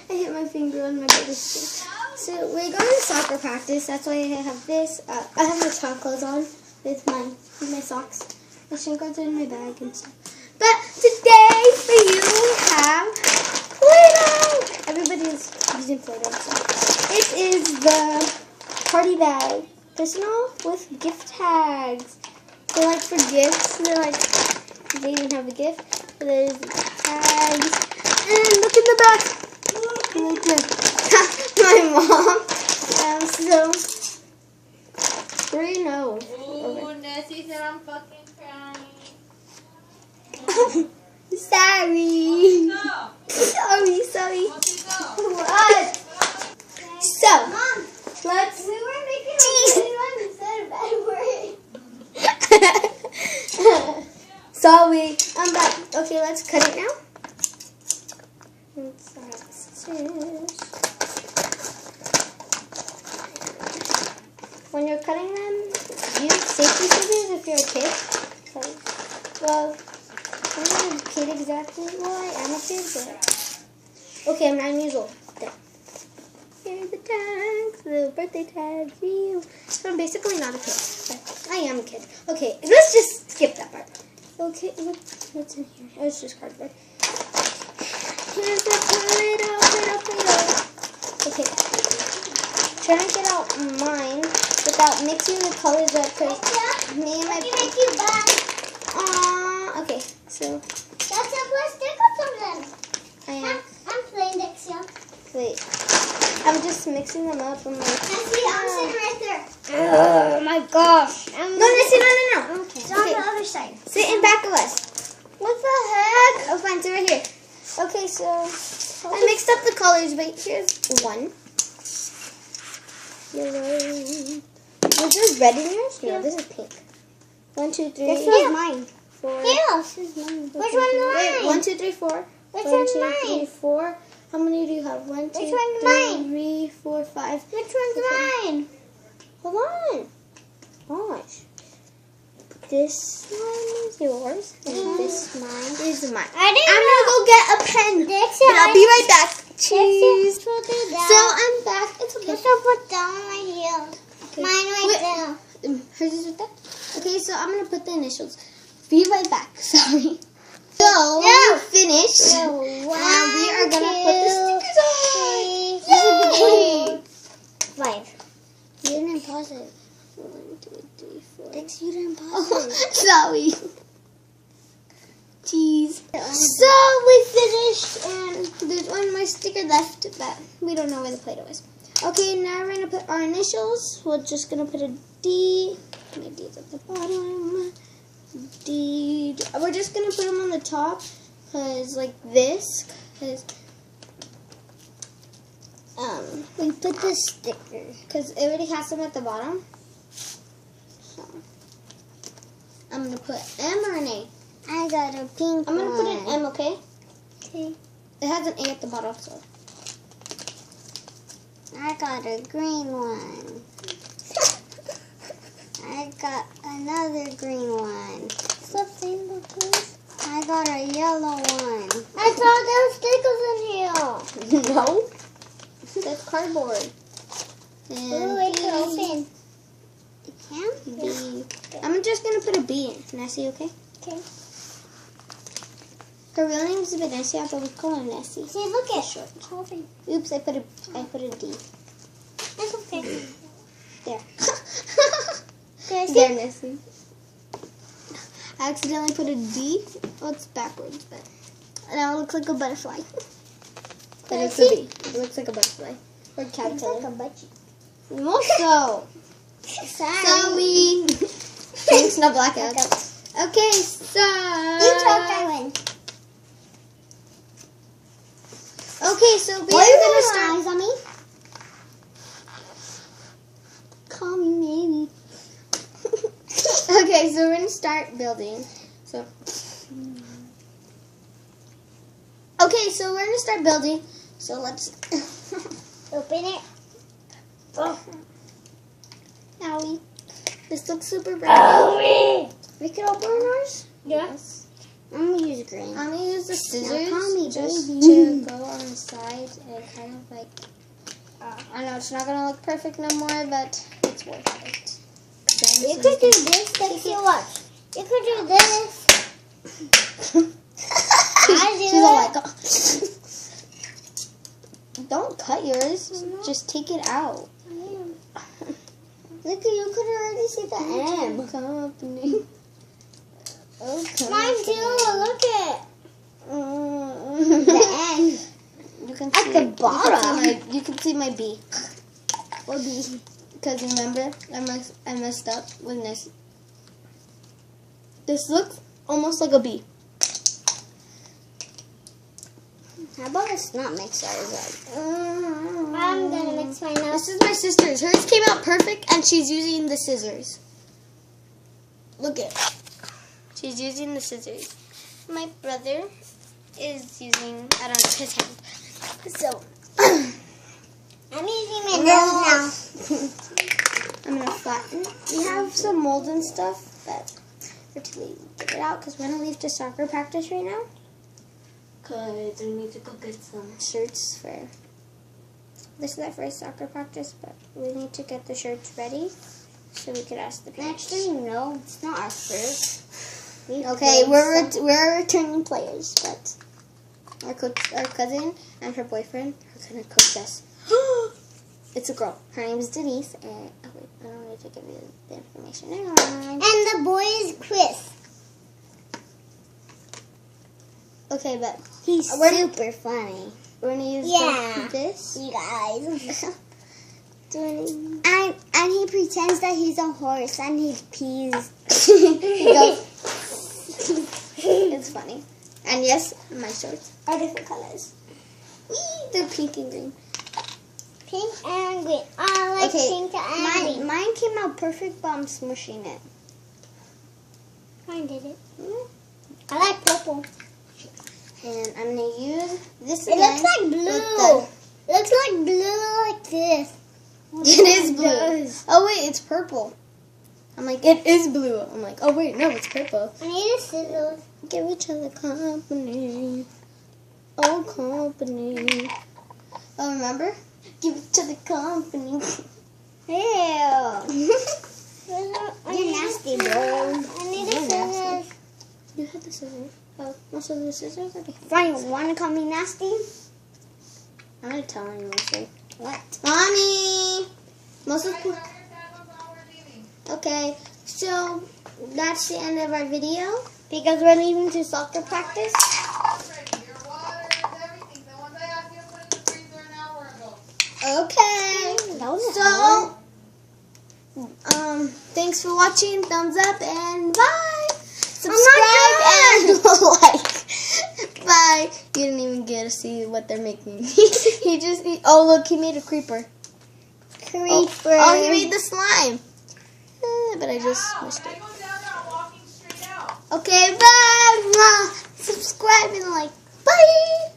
I hit my finger on my brother's skin. So we're going to soccer practice. That's why I have this. I have my chalk clothes on with my socks. My shin guards are in my bag and stuff. But today for you we have Play-Doh. Everybody's using Play-Doh. So it is the party bag. Personal with gift tags. They're like for gifts. They're like, they even have a gift. So there's tags. And look in the back. Right there. My mom. So, where do you know? Ooh, Nessie said I'm fucking crying. Sorry. Sorry. What? So, Mom, let's. we were making a good one instead of bad word. Sorry. I'm back. Okay, let's cut it now. Let's have scissors. When you're cutting them, use safety scissors if you're a kid. Well, I'm not a kid exactly. Well, I am a kid, but... Okay, I'm 9 years old. There. Here's the tags, the birthday tags. So I'm basically not a kid, but I am a kid. Okay, let's just skip that part. Okay, what's in here? Oh, it's just cardboard. Here's the Play-Doh. Okay. Trying to get out mine without mixing the colors up because me and my... okay, so... That's a plastic or something. I am... I'm playing next year. Wait. I'm just mixing them up. I'm like... Nessie, I'm sitting right there. Oh my gosh. No, Nessie, no. Okay. It's on the other side. Sit in back of us. What the heck? Oh, fine. Sit right here. Okay, so I mixed up the colors, but here's one. Yellow. Was this red in yours? No, this is pink. 1, 2, 3. This one's mine. 4. Yeah, this is mine. Which one's mine? Wait, 1, 2, 3, 4. Which 1, one's 2, mine? 3, 4. How many do you have? 1, 2, Which one's 3, 4, 5. Which one's mine? Hold on. Gosh. This one is yours, and this mine is mine. I didn't I'm know. gonna go get a pen, but I'll be right back. Cheese. So I'm back. It's okay. Just put down my heels. Okay. Mine right there. Hers is right there. Okay, so I'm gonna put the initials. Be right back. Sorry. So we're finished, and we are gonna put the stickers on. Yay! 5. You didn't pause it. 1, 2, 3, 4. Thanks, you didn't pause Oh, it. sorry. Jeez. So we finished, and there's one more sticker left, but we don't know where the Play-Doh is. Okay, now we're gonna put our initials. We're just gonna put a D. My D's at the bottom. D. We're just gonna put them on the top, cause like this, cause We put the sticker. Cause it already has them at the bottom. So I'm gonna put M or an A. I got a pink I'm gonna one. put an M, okay? Okay. It has an A at the bottom, so. I got a green one. I got another green one. Something, please. I got a yellow one. I thought there were stickers in here. No. That's cardboard. And Ooh, it can open. It can? B. I'm just gonna put a B in. Nessie, okay? Okay. Her real name is Vanessa, but we call her Nessie. See, look at Short. it. Open. Oops, I put a D. It's okay. There. Can I see? There, Nessie. I accidentally put a D. Well, it's backwards, but now it looks like a butterfly. But Can I it's a see? B. It looks like a butterfly. Or It's caterpillar. like a budgie. Also, sorry. Thanks, no blackout. Okay, so. You talk, I win. Okay, so we Why are you gonna got start. eyes on me? Call me maybe. Okay, so we're gonna start building. So. Okay, so we're gonna start building. So let's. Open it. Oh. Owie. This looks super bright. Owie. We can open ours? Yes. I'm gonna use green. I'm gonna use the scissors just baby. to go on the side and kind of like. I know it's not gonna look perfect no more, but it's worth it. You could do this, Lexi. Watch. You could do this. I do She's all like, don't cut yours. Just take it out. Look, you could already see the M. Company. Okay. Mine too. Look at the N. You can At see, the bottom. You can see my B. What B? Because remember, I messed up with this. This looks almost like a B. How about us not mix ours up? I'm gonna mix mine up. This is my sister's. Hers came out perfect, and she's using the scissors. Look it. She's using the scissors. My brother is using, I don't know, his hand. So, I'm using my nails now. I'm going to flatten. We have some mold and stuff, but we're too late to get it out because we're going to leave to soccer practice right now. Because we need to go get some shirts for... This is our first soccer practice, but we need to get the shirts ready so we could ask the parents. Actually, no, it's not our first. Okay, we're returning players, but our cousin and her boyfriend are gonna coach us. It's a girl. Her name is Denise, and oh wait, I don't need to give you the information. Never mind. And the boy is Chris. Okay, but He's super funny. we're gonna use this. You guys. Doing And he pretends that he's a horse and he pees. he goes. It's funny. And yes, my shorts are different colors. Whee! They're pink and green. Pink and green. I like pink and green. Mine came out perfect, but I'm smushing it. Mine did it. I like purple. And I'm going to use this It again. looks like blue. It looks like blue like this. It is blue. Oh, wait, it's purple. I'm like, it is blue. I'm like, oh, wait, no, it's purple. I need a scissors. Give it to the company. Oh, company. Oh, remember? Give it to the company. Ew. You're nasty, bro. I need a scissors. You have the scissors. Oh, most of the scissors are behind. Fine, want to call me nasty? I'm going to tell him mostly. What? Mommy! Most of the... Okay, so that's the end of our video. Because we're leaving to soccer practice. Okay. So, thanks for watching. Thumbs up and bye. Subscribe and like. Bye. You didn't even get to see what they're making. Oh, look, he made a creeper. Oh, he made the slime. But I just missed it. Okay, bye. Subscribe and like. Bye.